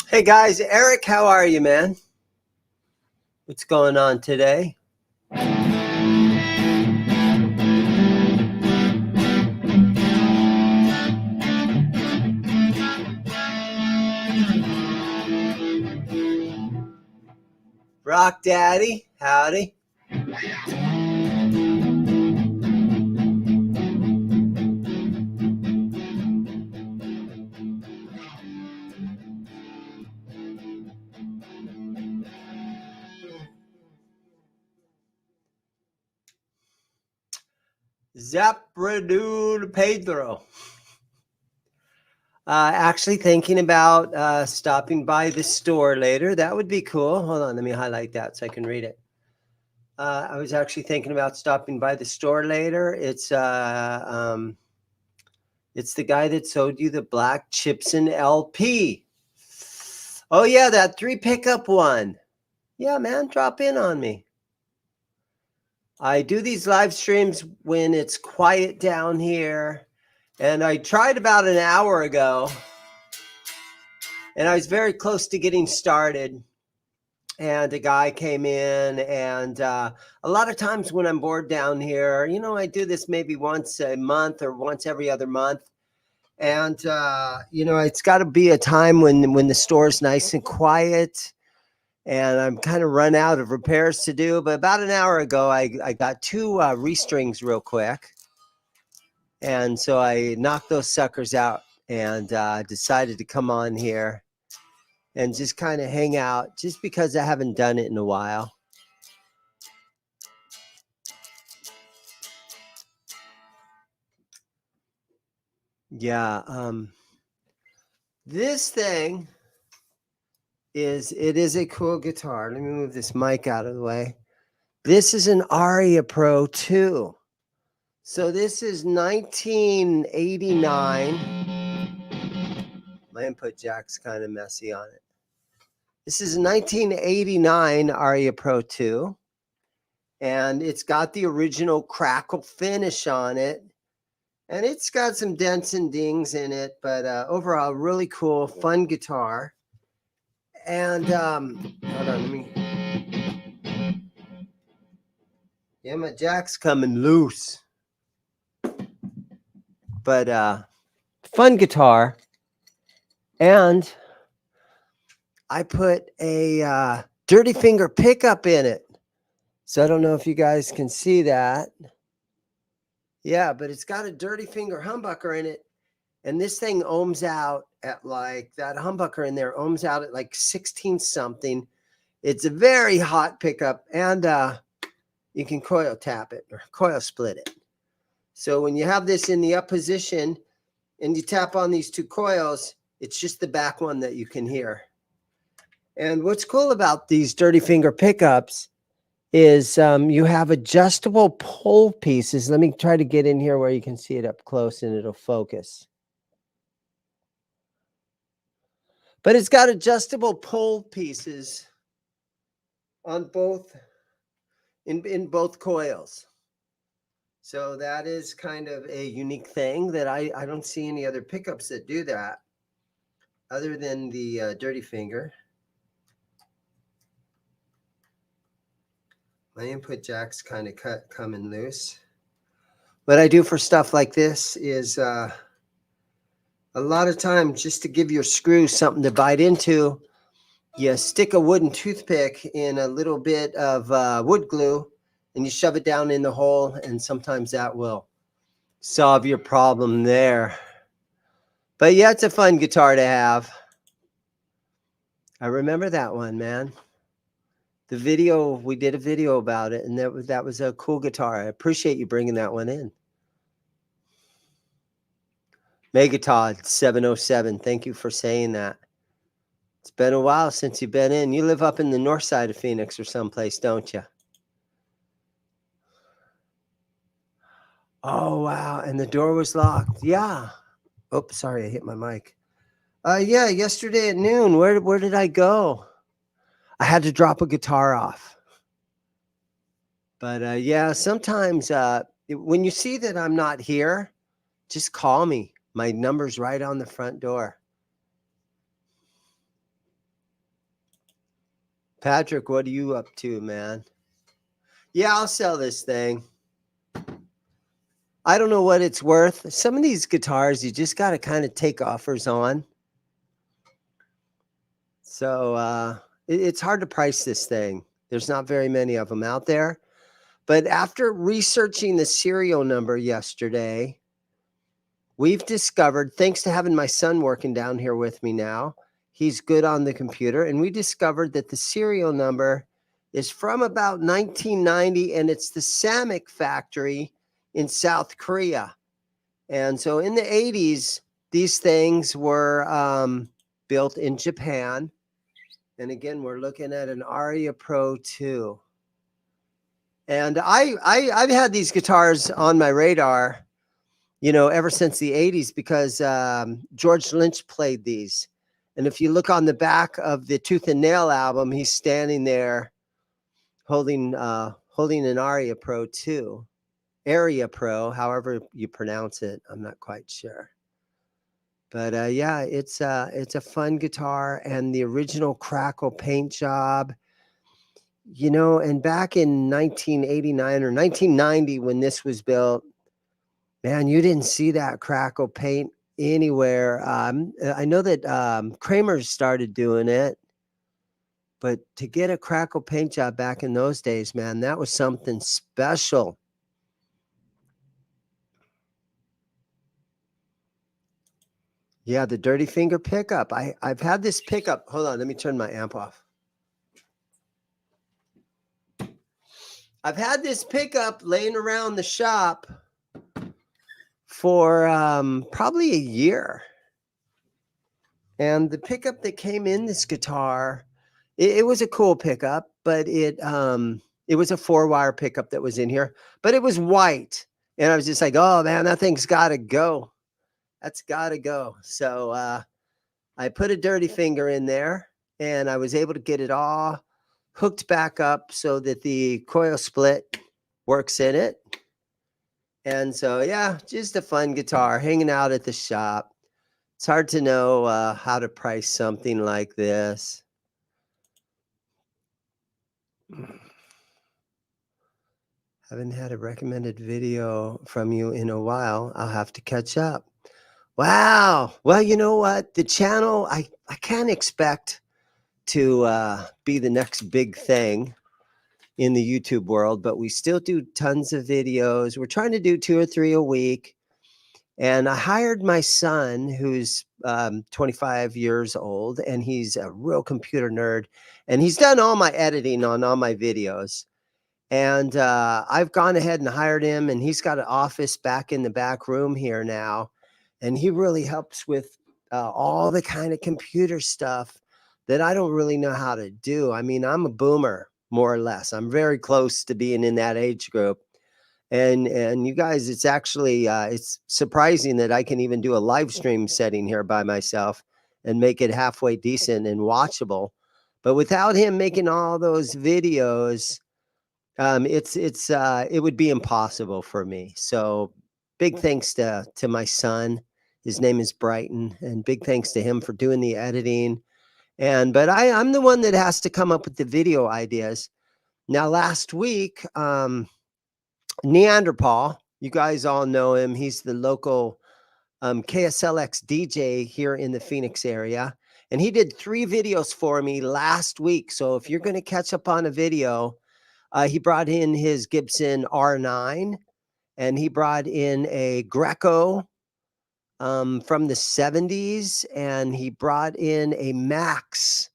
Hey guys, Eric, how are you, man? What's going on today? Rock Daddy, howdy. Zapradul Pedro. Actually thinking about stopping by the store later. That would be cool. Hold on, let me highlight that so I can read it. I was actually thinking about stopping by the store later. It's the guy that sold you the Black Chipson LP. Oh yeah, that 3 pickup one. Yeah, man, drop in on me. I do these live streams when it's quiet down here. And I tried about an hour ago. And I was very close to getting started. And a guy came in. And a lot of times when I'm bored down here, you know, I do this maybe once a month or once every other month. And, you know, it's got to be a time when the store's nice and quiet. And I'm kind of run out of repairs to do. But about an hour ago, I got 2 restrings real quick. And so I knocked those suckers out and decided to come on here and just kind of hang out just because I haven't done it in a while. Yeah. This thing is a cool guitar. Let me move this mic out of the way. This is an Aria Pro II. So this is 1989. My input jack's kind of messy on it. This is a 1989 Aria Pro II. And it's got the original crackle finish on it. And it's got some dents and dings in it. But overall, really cool, fun guitar. And hold on, let me. Yeah, my jack's coming loose. But fun guitar. And I put a Dirty Finger pickup in it. So I don't know if you guys can see that. Yeah, but it's got a Dirty Finger humbucker in it. And this thing ohms out at like, that humbucker in there ohms out at like 16 something. It's a very hot pickup. And you can coil tap it or coil split it. So when you have this in the up position and you tap on these 2 coils, it's just the back one that you can hear. And what's cool about these Dirty Finger pickups is you have adjustable pull pieces. Let me try to get in here where you can see it up close and it'll focus. But it's got adjustable pull pieces on both, in both coils. So that is kind of a unique thing that I don't see any other pickups that do that other than the Dirty Finger. My input jack's kind of coming loose. What I do for stuff like this is a lot of times, just to give your screw something to bite into, you stick a wooden toothpick in a little bit of wood glue and you shove it down in the hole, and sometimes that will solve your problem there. But yeah, it's a fun guitar to have. I remember that one, man. The video, we did a video about it, and that was a cool guitar. I appreciate you bringing that one in. Megatod 707, thank you for saying that. It's been a while since you've been in. You live up in the north side of Phoenix or someplace, don't you? Oh, wow. And the door was locked. Yeah. Oh, sorry, I hit my mic. Yeah, yesterday at noon. Where did I go? I had to drop a guitar off. But yeah, sometimes when you see that I'm not here, just call me. My number's right on the front door. Patrick, what are you up to, man? Yeah, I'll sell this thing. I don't know what it's worth. Some of these guitars, you just got to kind of take offers on. So it's hard to price this thing. There's not very many of them out there. But after researching the serial number yesterday, we've discovered, thanks to having my son working down here with me now, he's good on the computer, and we discovered that the serial number is from about 1990, and it's the Samick factory in South Korea. And so in the 80s, these things were built in Japan. And again, we're looking at an Aria Pro II. And I've had these guitars on my radar, you know, ever since the 80s because George Lynch played these. And if you look on the back of the Tooth and Nail album, he's standing there holding an Aria Pro II. Aria Pro, however you pronounce it, I'm not quite sure. But yeah, it's a fun guitar, and the original crackle paint job, you know, and back in 1989 or 1990 when this was built, man, you didn't see that crackle paint anywhere. I know that Kramer's started doing it, but to get a crackle paint job back in those days, man, that was something special. Yeah, the Dirty Finger pickup. I've had this pickup. Hold on, let me turn my amp off. I've had this pickup laying around the shop for probably a year. And the pickup that came in this guitar, it was a cool pickup, but it was a 4-wire pickup that was in here, but it was white. And I was just like, oh man, that thing's got to go. That's got to go. So I put a Dirty Finger in there, and I was able to get it all hooked back up so that the coil split works in it. And so, yeah, just a fun guitar hanging out at the shop. It's hard to know how to price something like this. Haven't had a recommended video from you in a while. I'll have to catch up. Wow. Well, you know what? The channel, I can't expect to be the next big thing in the YouTube world, but we still do tons of videos. We're trying to do 2 or 3 a week. And I hired my son, who's 25 years old, and he's a real computer nerd. And he's done all my editing on all my videos. And I've gone ahead and hired him, and he's got an office back in the back room here now. And he really helps with all the kind of computer stuff that I don't really know how to do. I mean, I'm a boomer, more or less. I'm very close to being in that age group. And you guys, it's actually, it's surprising that I can even do a live stream setting here by myself and make it halfway decent and watchable. But without him making all those videos, it would be impossible for me. So big thanks to my son. His name is Brighton, and big thanks to him for doing the editing. But I'm the one that has to come up with the video ideas. Now, last week, Neanderthal, you guys all know him. He's the local KSLX DJ here in the Phoenix area. And he did 3 videos for me last week. So if you're going to catch up on a video, he brought in his Gibson R9, and he brought in a Greco from the 70s, and he brought in a Max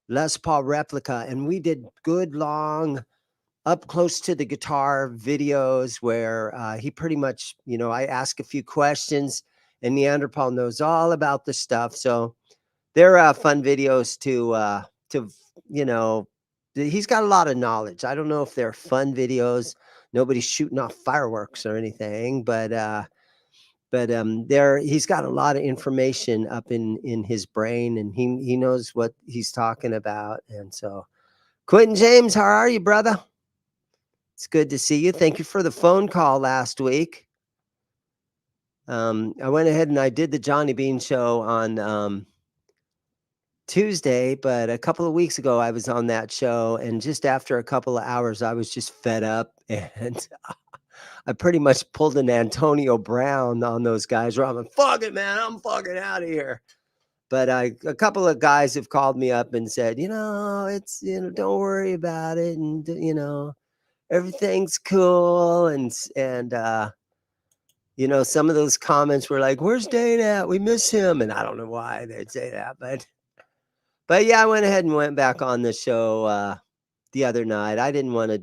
Les Paul replica, and we did good long up close to the guitar videos where he pretty much, I ask a few questions, and Neanderthal knows all about the stuff. So they're fun videos to he's got a lot of knowledge. I don't know if they're fun videos. Nobody's shooting off fireworks or anything, but there he's got a lot of information up in his brain, and he knows what he's talking about. And so, Quentin James, how are you, brother? It's good to see you. Thank you for the phone call last week. I went ahead and I did the Johnny Bean show on Tuesday, but a couple of weeks ago I was on that show, and just after a couple of hours I was just fed up, and I pretty much pulled an Antonio Brown on those guys. Where I'm like, fuck it, man, I'm fucking out of here. But a couple of guys have called me up and said, it's, don't worry about it, and everything's cool, and some of those comments were like, "Where's Dane at? We miss him." And I don't know why they'd say that, but yeah, I went ahead and went back on the show the other night. I didn't want to,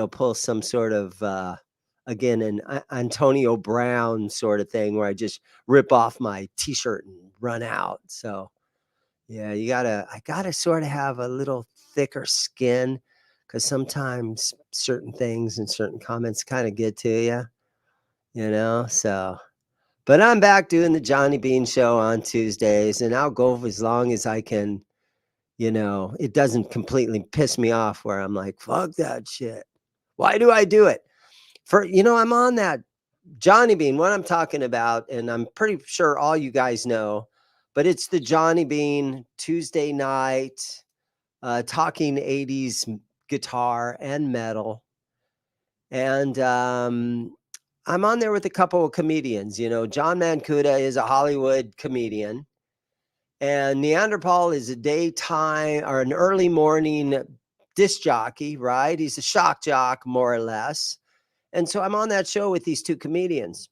pull some sort of again an Antonio Brown sort of thing where I just rip off my T-shirt and run out. So yeah, I gotta sort of have a little thicker skin, because sometimes certain things and certain comments kind of get to you, so. But I'm back doing the Johnny Bean show on Tuesdays, and I'll go as long as I can, it doesn't completely piss me off where I'm like, fuck that shit. Why do I do it? I'm on that Johnny Bean, what I'm talking about, and I'm pretty sure all you guys know, but it's the Johnny Bean Tuesday night, talking 80s guitar and metal. And I'm on there with a couple of comedians. John Mancuda is a Hollywood comedian, and Neanderthal is a daytime or an early morning disc jockey, right? He's a shock jock, more or less. And so I'm on that show with these two comedians,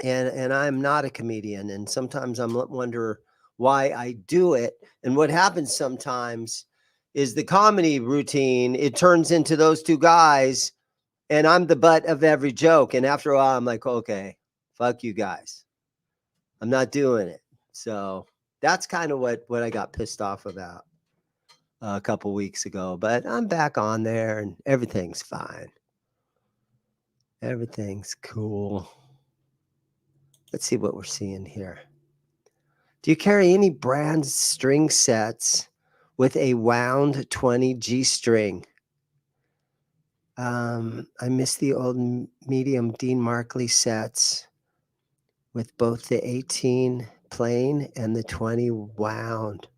and I'm not a comedian. And sometimes I'm wonder why I do it. And what happens sometimes is the comedy routine, it turns into those two guys, and I'm the butt of every joke. And after a while, I'm like, okay, fuck you guys. I'm not doing it. So that's kind of what I got pissed off about a couple weeks ago. But I'm back on there, and everything's fine. Everything's cool. Let's see what we're seeing here. Do you carry any brand string sets with a wound 20 G string? I miss the old medium Dean Markley sets with both the 18 plain and the 20 wound.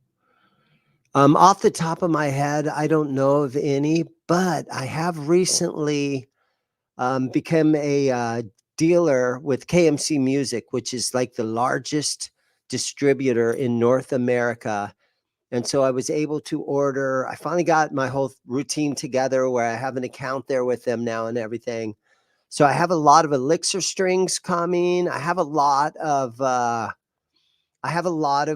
Off the top of my head, I don't know of any, but I have recently become a dealer with KMC Music, which is like the largest distributor in North America. And so I was able to order, I finally got my whole routine together where I have an account there with them now and everything. So I have a lot of Elixir strings coming. I have a lot of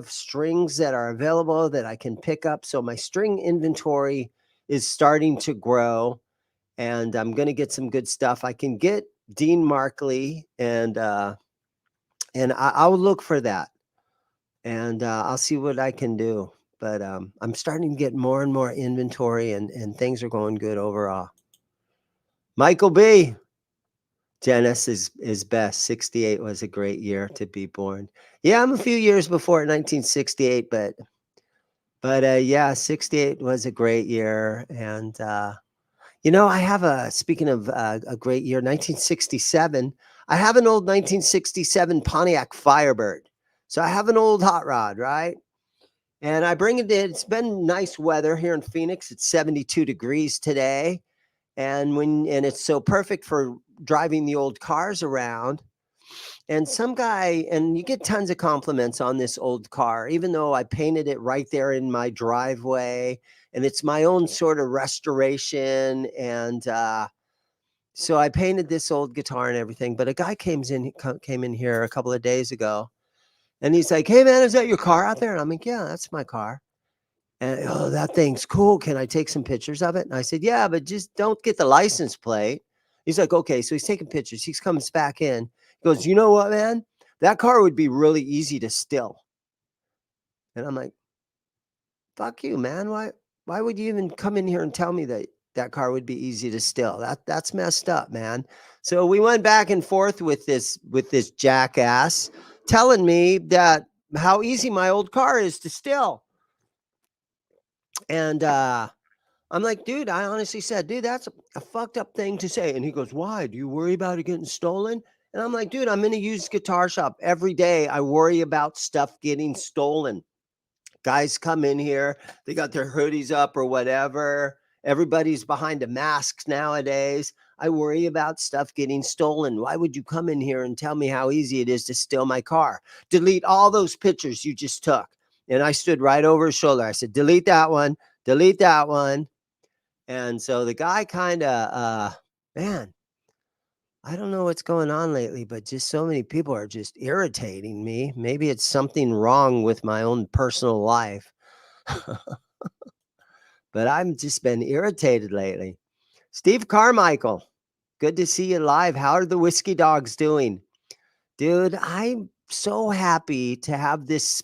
strings that are available that I can pick up. So my string inventory is starting to grow, and I'm going to get some good stuff. I can get Dean Markley, and I'll look for that, and I'll see what I can do. But I'm starting to get more and more inventory, and things are going good overall. Michael B. Dennis is best. 68 was a great year to be born. Yeah, I'm a few years before 1968, but yeah, 68 was a great year. And I have speaking of a great year, 1967. I have an old 1967 Pontiac Firebird. So I have an old hot rod, right? And I bring it in. It's been nice weather here in Phoenix. It's 72 degrees today. And it's so perfect for driving the old cars around. And some guy, and you get tons of compliments on this old car, even though I painted it right there in my driveway, and it's my own sort of restoration. And So I painted this old guitar and everything, but a guy came in here a couple of days ago, and he's like, "Hey man, is that your car out there?" And I'm like, "Yeah, that's my car." And oh, that thing's cool. Can I take some pictures of it? And I said, "Yeah, but just don't get the license plate." He's like, "Okay." So he's taking pictures. He comes back in. He goes, "You know what, man? That car would be really easy to steal." And I'm like, "Fuck you, man. Why would you even come in here and tell me that that car would be easy to steal? That's messed up, man." So we went back and forth with this jackass telling me that how easy my old car is to steal. And I'm like, "Dude," I honestly said, "Dude, that's a fucked up thing to say." And he goes, "Why? Do you worry about it getting stolen?" And I'm like, "Dude, I'm in a used guitar shop every day. I worry about stuff getting stolen. Guys come in here, they got their hoodies up or whatever. Everybody's behind a mask nowadays. I worry about stuff getting stolen. Why would you come in here and tell me how easy it is to steal my car? Delete all those pictures you just took." And I stood right over his shoulder. I said, "Delete that one, delete that one." And so the guy kind of, man, I don't know what's going on lately, but just so many people are just irritating me. Maybe it's something wrong with my own personal life. But I've just been irritated lately. Steve Carmichael, good to see you live. How are the whiskey dogs doing? Dude, I'm so happy to have this,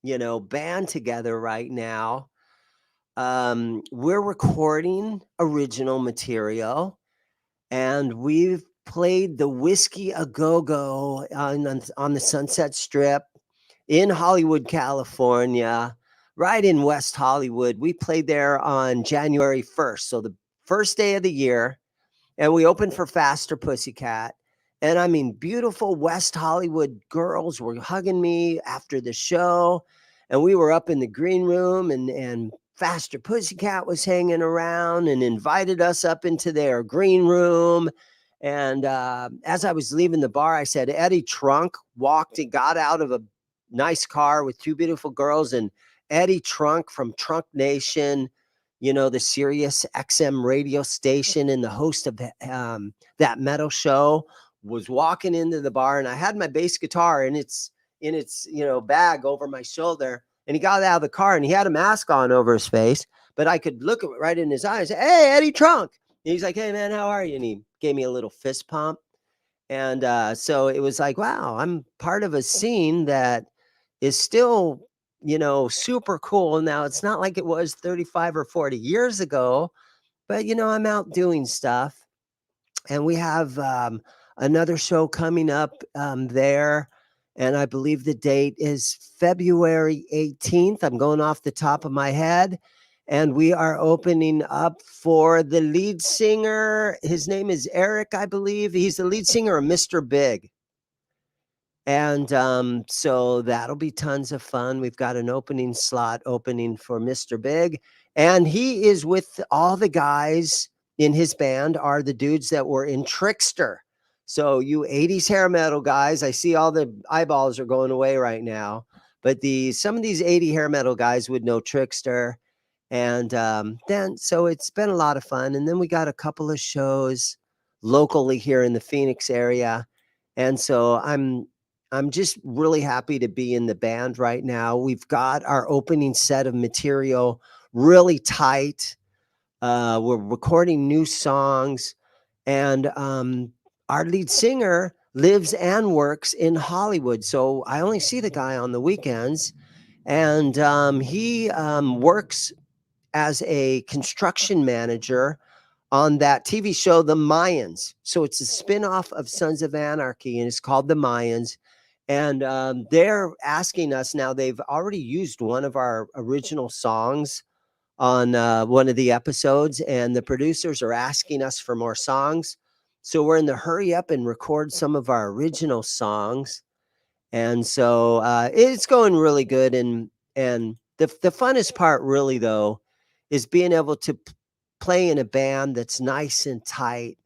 band together right now. We're recording original material, and we've played the Whiskey A Go Go on the Sunset Strip in Hollywood, California, right in West Hollywood. We played there on January 1st, so the first day of the year, and we opened for Faster Pussycat. And I mean, beautiful West Hollywood girls were hugging me after the show, and we were up in the green room, and Faster Pussycat was hanging around and invited us up into their green room. And as I was leaving the bar, I said, Eddie Trunk walked and got out of a nice car with two beautiful girls, and Eddie Trunk from Trunk Nation, the Sirius XM radio station, and the host of that metal show, was walking into the bar, and I had my bass guitar in its bag over my shoulder, and he got out of the car and he had a mask on over his face, but I could look right in his eyes. "Hey, Eddie Trunk." And he's like, "Hey man, how are you?" And he gave me a little fist pump. And so it was like, wow, I'm part of a scene that is still, super cool. Now, it's not like it was 35 or 40 years ago, but, I'm out doing stuff. And we have another show coming up there. And I believe the date is February 18th. I'm going off the top of my head. And we are opening up for the lead singer. His name is Eric, I believe. He's the lead singer of Mr. Big. And so that'll be tons of fun. We've got an opening slot opening for Mr. Big. And he is with all the guys in his band are the dudes that were in Trickster. So you 80s hair metal guys, I see all the eyeballs are going away right now. But some of these 80 hair metal guys would know Trickster. And then so it's been a lot of fun. And then we got a couple of shows locally here in the Phoenix area. And so I'm just really happy to be in the band right now. We've got our opening set of material really tight. We're recording new songs, and our lead singer lives and works in Hollywood. So I only see the guy on the weekends, and he works as a construction manager on that TV show, The Mayans. So it's a spinoff of Sons of Anarchy, and it's called The Mayans. And they're asking us now, they've already used one of our original songs on one of the episodes, and the producers are asking us for more songs. So we're in the hurry up and record some of our original songs. And so it's going really good. And the funnest part really, though, is being able to play in a band that's nice and tight.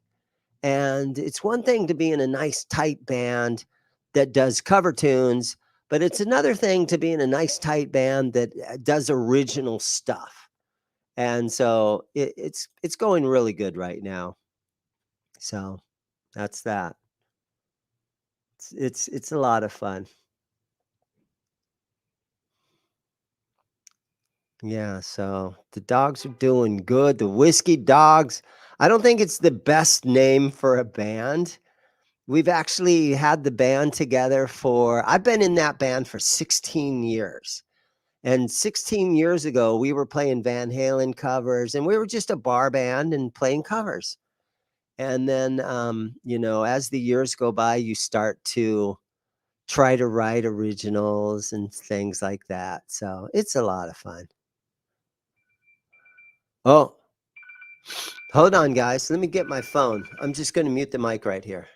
And it's one thing to be in a nice, tight band that does cover tunes, but it's another thing to be in a nice, tight band that does original stuff. And so it's going really good right now. So that's that. It's a lot of fun. Yeah, so the dogs are doing good. The Whiskey Dogs. I don't think it's the best name for a band. We've actually had the band together I've been in that band for 16 years. And 16 years ago, we were playing Van Halen covers and we were just a bar band and playing covers. And then, as the years go by, you start to try to write originals and things like that. So it's a lot of fun. Oh, hold on, guys. Let me get my phone. I'm just going to mute the mic right here.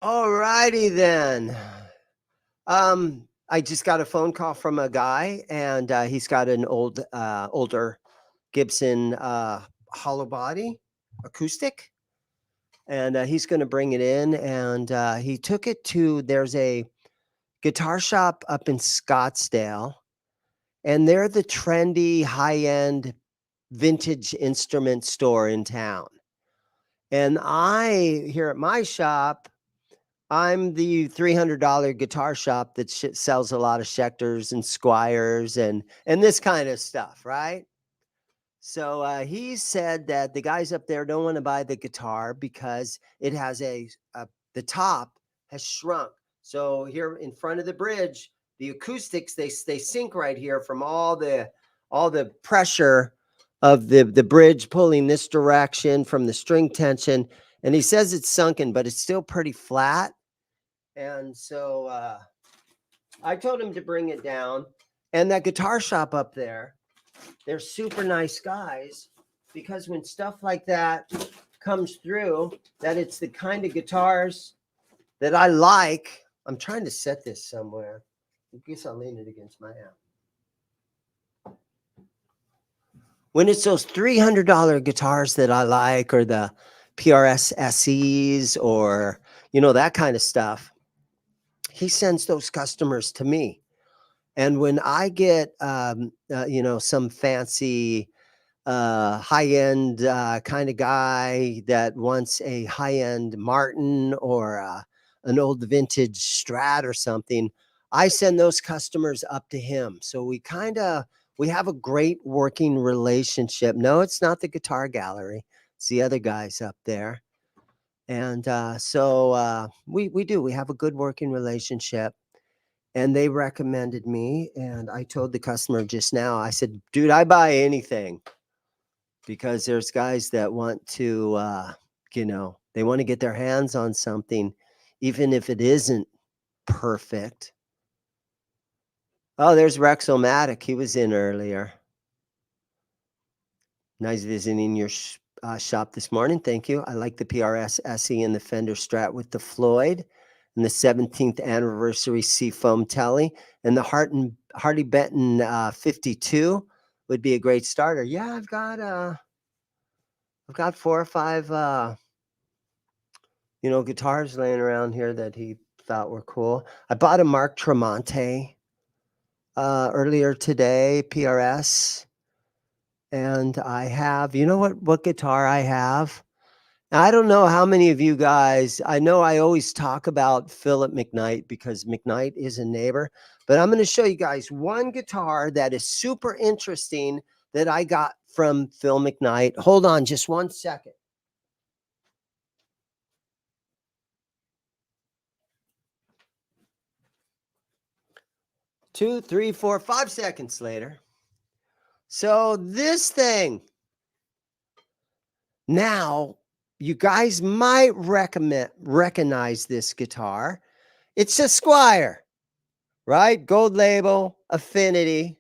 All righty then. I just got a phone call from a guy, and he's got an older Gibson hollow body acoustic, and he's going to bring it in. And he took it to there's a guitar shop up in Scottsdale, and they're the trendy, high end vintage instrument store in town. And here at my shop, I'm the $300 guitar shop that sells a lot of Schecters and Squiers and this kind of stuff, right? So he said that the guys up there don't want to buy the guitar because it has the top has shrunk. So here in front of the bridge, the acoustics they sink right here from all the pressure of the bridge pulling this direction from the string tension. And he says it's sunken, but it's still pretty flat. And so I told him to bring it down. And that guitar shop up there, they're super nice guys, because when stuff like that comes through, that it's the kind of guitars that I like. I'm trying to set this somewhere. I guess I'll lean it against my amp. When it's those $300 guitars that I like, or the PRS SEs, or that kind of stuff, he sends those customers to me. And when I get some fancy high-end kind of guy that wants a high-end Martin or an old vintage Strat or something, I send those customers up to him. So we have a great working relationship. No, it's not the Guitar Gallery. It's the other guys up there. And so we do. We have a good working relationship. And they recommended me. And I told the customer just now, I said, dude, I buy anything, because there's guys that want to, they want to get their hands on something, even if it isn't perfect. Oh, there's Rex-O-Matic. He was in earlier. Nice visiting your shop this morning. Thank you. I like the PRS SE and the Fender Strat with the Floyd and the 17th anniversary Seafoam Telly and the Hardy Benton 52 would be a great starter. Yeah, I've got 4 or 5 guitars laying around here that he thought were cool. I bought a Mark Tremonti earlier today, PRS. And I have, you know what guitar I have? Now, I don't know how many of you guys, I know I always talk about Phillip McKnight because McKnight is a neighbor, but I'm going to show you guys one guitar that is super interesting that I got from Phil McKnight. Hold on just 1 second. 2, 3, 4, 5 seconds later. So this thing, now you guys might recognize this guitar. It's a Squier, right? Gold label, Affinity.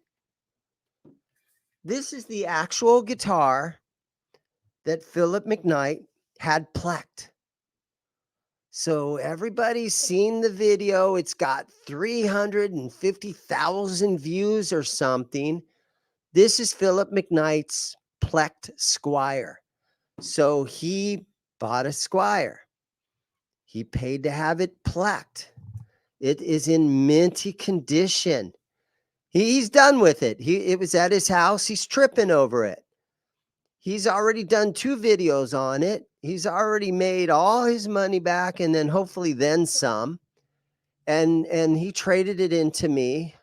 This is the actual guitar that Phillip McKnight had plecked. So everybody's seen the video. It's got 350,000 views or something. This is Phillip McKnight's plecked Squier. So he bought a Squier. He paid to have it plecked. It is in minty condition. He's done with it. It was at his house. He's tripping over it. He's already done 2 videos on it. He's already made all his money back and then hopefully then some. And he traded it into me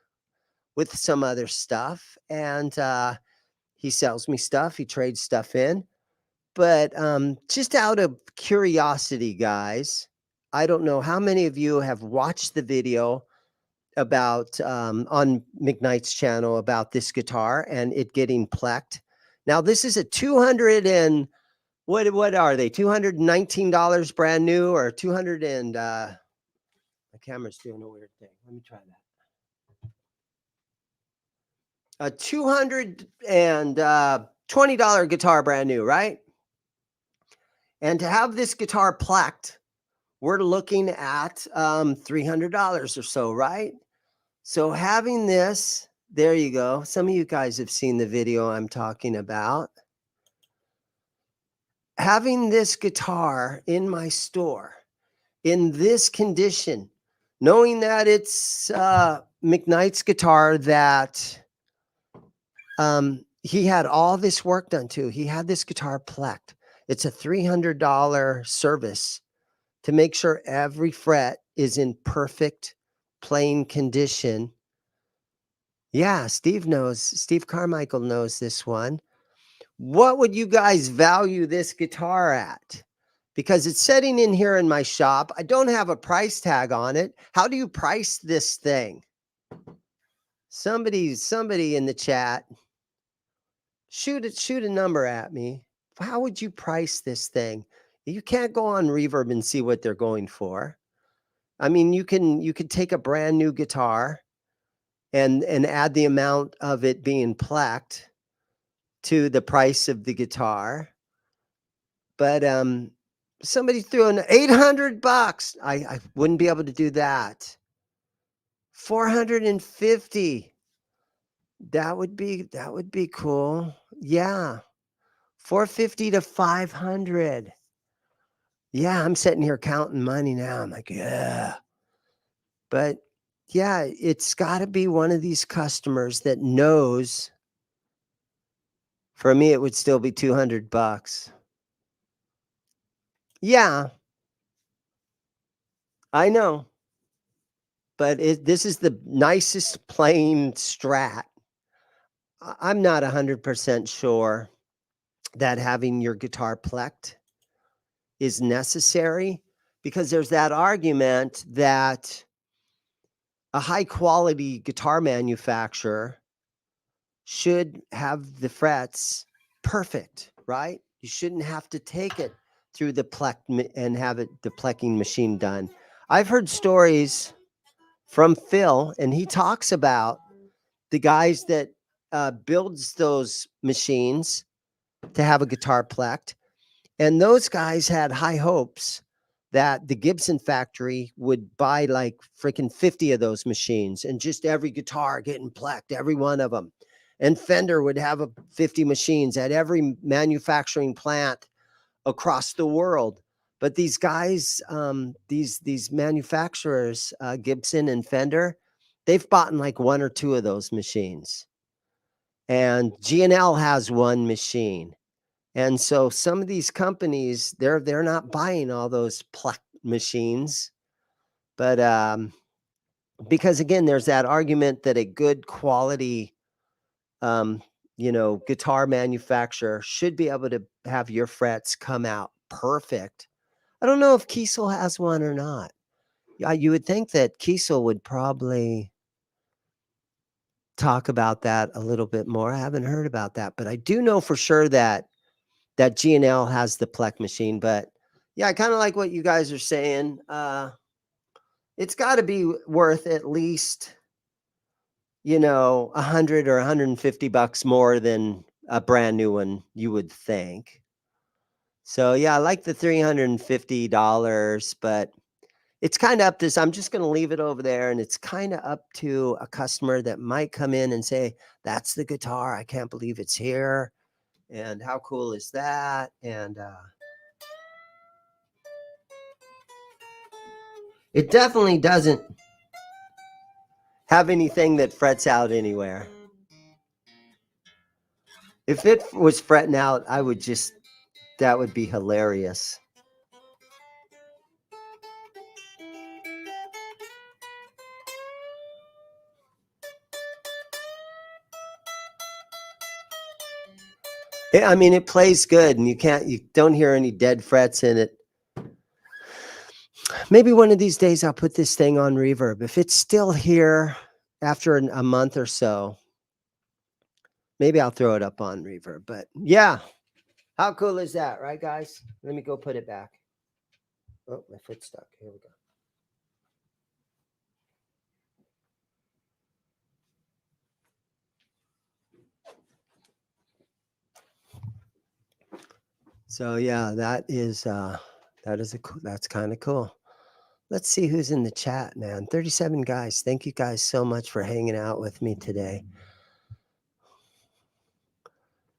with some other stuff. And he sells me stuff. He trades stuff in. But just out of curiosity, guys, I don't know how many of you have watched the video about on McKnight's channel about this guitar and it getting plecked. Now this is a 200 and what are they? $219 brand new or 200 and my camera's doing a weird thing. Let me try that. A $220 guitar brand new, right? And to have this guitar plecked, we're looking at $300 or so, right? So having this, there you go. Some of you guys have seen the video I'm talking about. Having this guitar in my store in this condition, knowing that it's McKnight's guitar that he had all this work done to. He had this guitar plecked. It's a $300 service to make sure every fret is in perfect playing condition. Yeah, Steve Carmichael knows this one. What would you guys value this guitar at? Because it's sitting in here in my shop. I don't have a price tag on it. How do you price this thing? Somebody in the chat, shoot a number at me. How would you price this thing? You can't go on Reverb and see what they're going for. I mean, you could take a brand new guitar and add the amount of it being plecked to the price of the guitar. But somebody threw in $800. I wouldn't be able to do that. $450. That would be cool. Yeah. $450 to $500. Yeah, I'm sitting here counting money now. I'm like, yeah. But yeah, it's got to be one of these customers that knows. For me, it would still be $200. Yeah, I know. But this is the nicest playing Strat. I'm not 100% sure that having your guitar plecked is necessary because there's that argument that a high quality guitar manufacturer should have the frets perfect, right? You shouldn't have to take it through the pleck and have the plecking machine done. I've heard stories from Phil, and he talks about the guys that builds those machines to have a guitar plecked. And those guys had high hopes that the Gibson factory would buy like freaking 50 of those machines and just every guitar getting plecked, every one of them. And Fender would have 50 machines at every manufacturing plant across the world. But these guys, these manufacturers, Gibson and Fender, they've bought in like one or two of those machines. And G&L has one machine. And so some of these companies, they're not buying all those pluck machines, but because again, there's that argument that a good quality, guitar manufacturer should be able to have your frets come out perfect. I don't know if Kiesel has one or not. Yeah, you would think that Kiesel would probably talk about that a little bit more. I haven't heard about that, but I do know for sure that G&L has the Plek machine. But yeah, I kind of like what you guys are saying. It's got to be worth at least, $100 or $150 more than a brand new one, you would think. So yeah, I like the $350, but it's kind of up to, I'm just going to leave it over there. And it's kind of up to a customer that might come in and say, that's the guitar. I can't believe it's here. And how cool is that? And it definitely doesn't have anything that frets out anywhere. If it was fretting out, that would be hilarious. I mean, it plays good, and you don't hear any dead frets in it. Maybe one of these days I'll put this thing on reverb. If it's still here after a month or so, maybe I'll throw it up on reverb. But yeah, how cool is that, right, guys? Let me go put it back. Oh, my foot's stuck. Here we go. So yeah, that's kind of cool. Let's see who's in the chat, man. 37 guys. Thank you guys so much for hanging out with me today.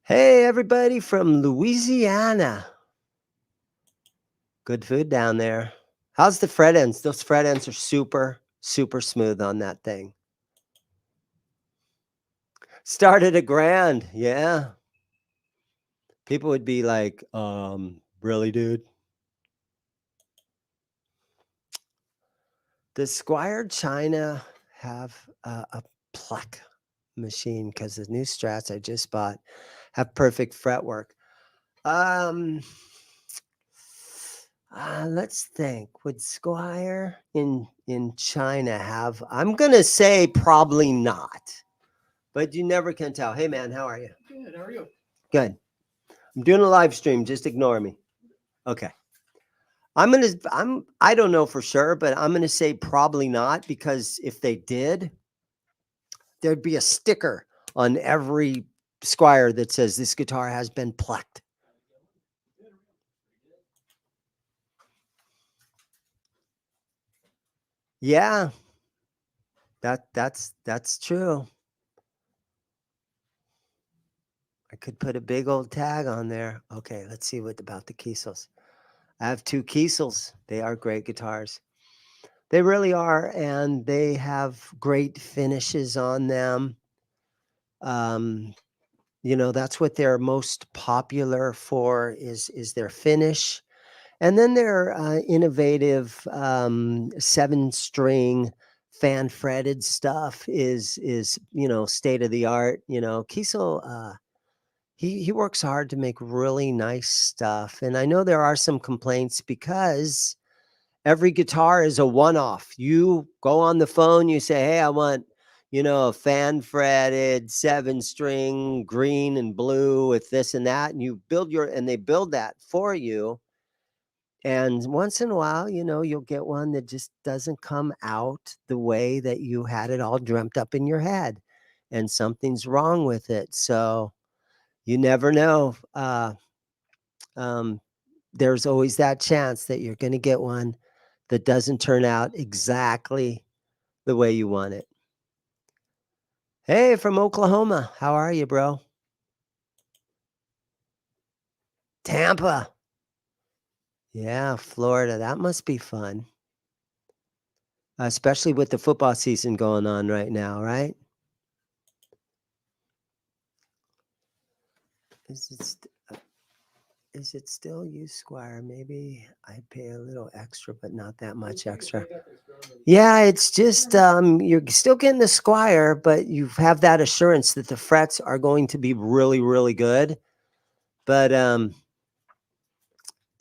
Hey, everybody from Louisiana. Good food down there. How's the fret ends? Those fret ends are super, super smooth on that thing. Started $1,000. Yeah. People would be like, really, dude? Does Squier China have a Plek machine? Because the new Strats I just bought have perfect fretwork. Let's think. Would Squier in China have? I'm gonna say probably not, but you never can tell. Hey man, how are you? Good. How are you? Good. I'm doing a live stream. Just ignore me. Okay. I don't know for sure, but I'm gonna say probably not, because if they did, there'd be a sticker on every Squier that says this guitar has been plecked. Yeah, that's true. I could put a big old tag on there. Okay, let's see what about the Kiesels. I have 2 Kiesels. They are great guitars. They really are, and they have great finishes on them. That's what they're most popular for is their finish. And then their innovative 7-string fan fretted stuff is state of the art. Kiesel, he works hard to make really nice stuff. And I know there are some complaints because every guitar is a one-off. You go on the phone, you say, hey, I want, a fan fretted 7-string green and blue with this and that. And they build that for you. And once in a while, you'll get one that just doesn't come out the way that you had it all dreamt up in your head, and something's wrong with it. So, You never know. Um, there's always that chance that you're going to get one that doesn't turn out exactly the way you want it. Hey, from Oklahoma. How are you, bro? Tampa. Yeah, Florida. That must be fun. Especially with the football season going on right now, right? Is it is it still you, Squier? Maybe I pay a little extra, but not that much extra. Yeah, it's just you're still getting the Squier, but you have that assurance that the frets are going to be really, really good. But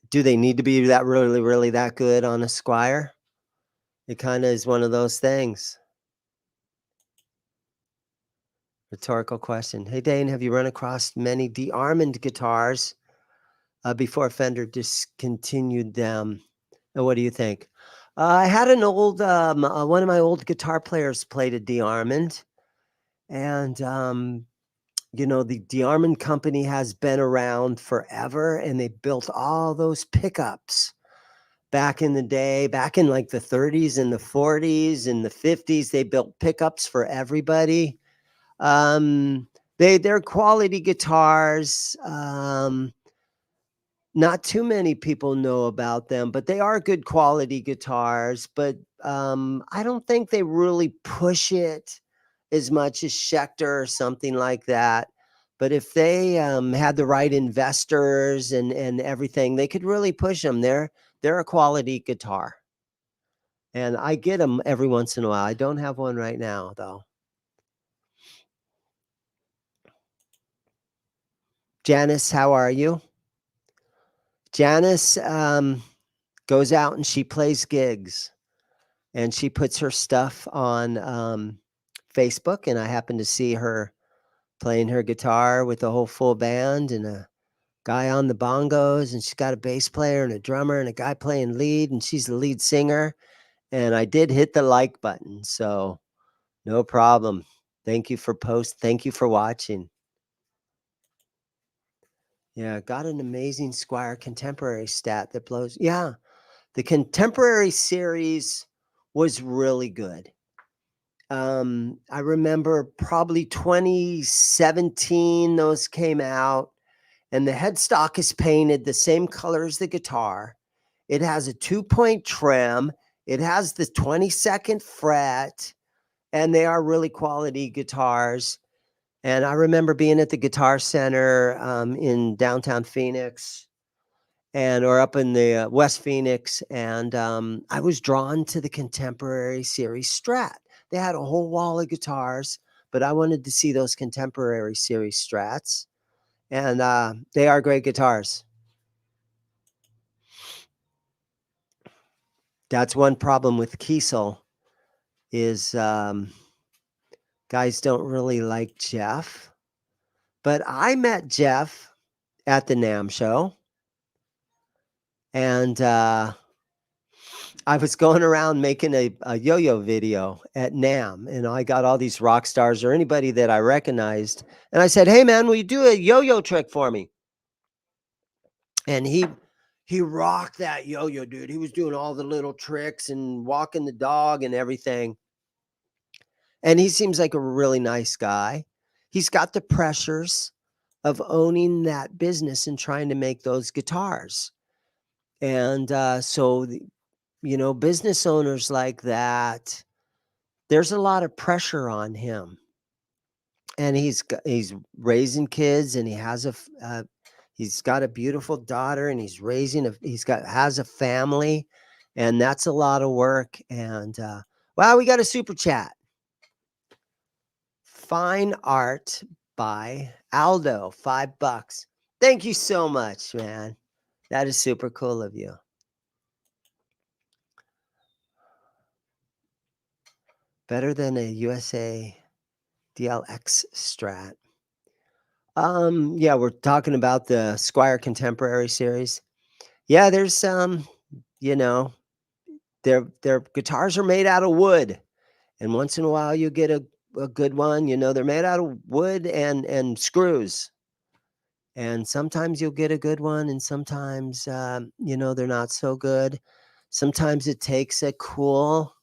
do they need to be that really, really that good on a Squier? It kind of is one of those things. Rhetorical question. Hey, Dane, have you run across many de-armand guitars before Fender discontinued them? And what do you think? I had an old, one of my old guitar players played a de-armand, and the de-armand company has been around forever, and they built all those pickups back in the day, back in like the 30s and the 40s and the 50s. They built pickups for everybody. They're quality guitars. Not too many people know about them, but they are good quality guitars. But I don't think they really push it as much as Schecter or something like that. But if they had the right investors and everything, they could really push them. They're a quality guitar, and I get them every once in a while. I don't have one right now, though. Janice, how are you? Janice goes out and she plays gigs, and she puts her stuff on Facebook, and I happen to see her playing her guitar with a whole full band and a guy on the bongos, and she's got a bass player and a drummer and a guy playing lead, and she's the lead singer. And I did hit the like button, so no problem. Thank you for Thank you for watching. Yeah, got an amazing Squier contemporary stat that blows. Yeah, the contemporary series was really good. I remember probably 2017 those came out, and the headstock is painted the same color as the guitar. It has a 2-point trim. It has the 22nd fret, and they are really quality guitars. And I remember being at the Guitar Center in downtown Phoenix, or up in the West Phoenix, and I was drawn to the contemporary series Strat. They had a whole wall of guitars, but I wanted to see those contemporary series Strats, and they are great guitars. That's one problem with Kiesel is guys don't really like Jeff, but I met Jeff at the NAMM show, and I was going around making a yo-yo video at NAMM, and I got all these rock stars or anybody that I recognized, and I said, "Hey man, will you do a yo-yo trick for me?" And he rocked that yo-yo, dude. He was doing all the little tricks and walking the dog and everything. And he seems like a really nice guy. He's got the pressures of owning that business and trying to make those guitars. And business owners like that, there's a lot of pressure on him. And he's raising kids, and he's got a beautiful daughter, and has a family, and that's a lot of work. And wow, we got a super chat. Fine art by Aldo, $5. Thank you so much, man. That is super cool of you. Better than a USA DLX Strat. Yeah, we're talking about the Squier Contemporary series. Yeah, there's their guitars are made out of wood, and once in a while you get a good one. They're made out of wood and screws. And sometimes you'll get a good one, and sometimes, they're not so good. Sometimes it takes a cool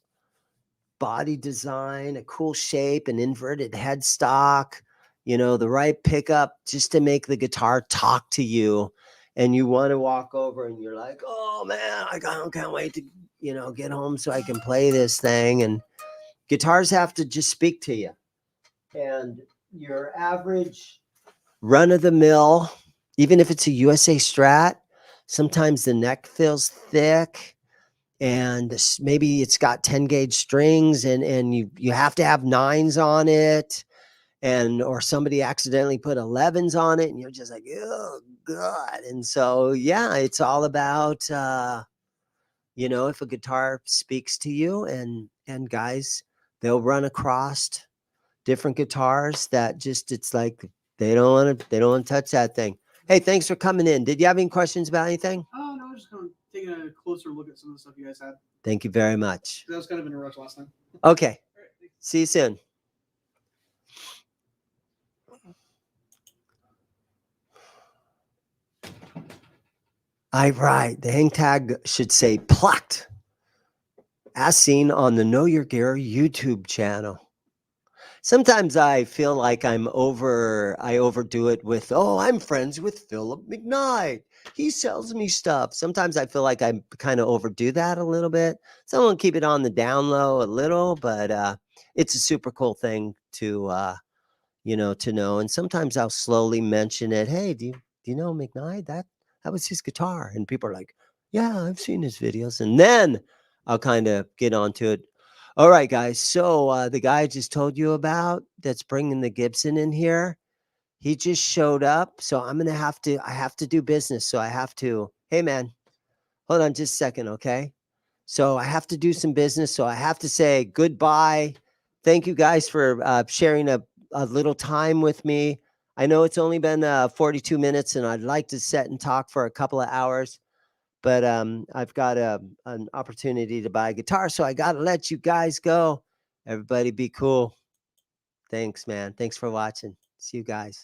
body design, a cool shape, an inverted headstock, the right pickup just to make the guitar talk to you. And you want to walk over and you're like, oh man, can't wait to, get home so I can play this thing. And guitars have to just speak to you. And your average run of the mill, even if it's a USA Strat, sometimes the neck feels thick and maybe it's got 10 gauge strings and you have to have 9s on it, or somebody accidentally put 11s on it and you're just like, oh god. And so it's all about if a guitar speaks to you, and guys, they'll run across different guitars that just, it's like they don't want to touch that thing. Hey, thanks for coming in. Did you have any questions about anything? Oh, no, I was just kind of taking a closer look at some of the stuff you guys had. Thank you very much. That was kind of in a rush last time. Okay. All right, See you soon. Right. The hang tag should say plucked, as seen on the Know Your Gear YouTube channel. Sometimes I feel like I overdo it with, oh, I'm friends with Phillip McKnight. He sells me stuff. Sometimes I feel like I kind of overdo that a little bit. So I'm going to keep it on the down low a little, but it's a super cool thing to know. And sometimes I'll slowly mention it. Hey, do you know McKnight? That was his guitar. And people are like, yeah, I've seen his videos. And then I'll kind of get onto it. All right, guys. So the guy I just told you about that's bringing the Gibson in here, he just showed up. So I have to do business. So I have to, hey man, hold on just a second. Okay. So I have to do some business. So I have to say goodbye. Thank you guys for sharing a little time with me. I know it's only been 42 minutes and I'd like to sit and talk for a couple of hours, but I've got an opportunity to buy a guitar. So I got to let you guys go. Everybody be cool. Thanks, man. Thanks for watching. See you guys.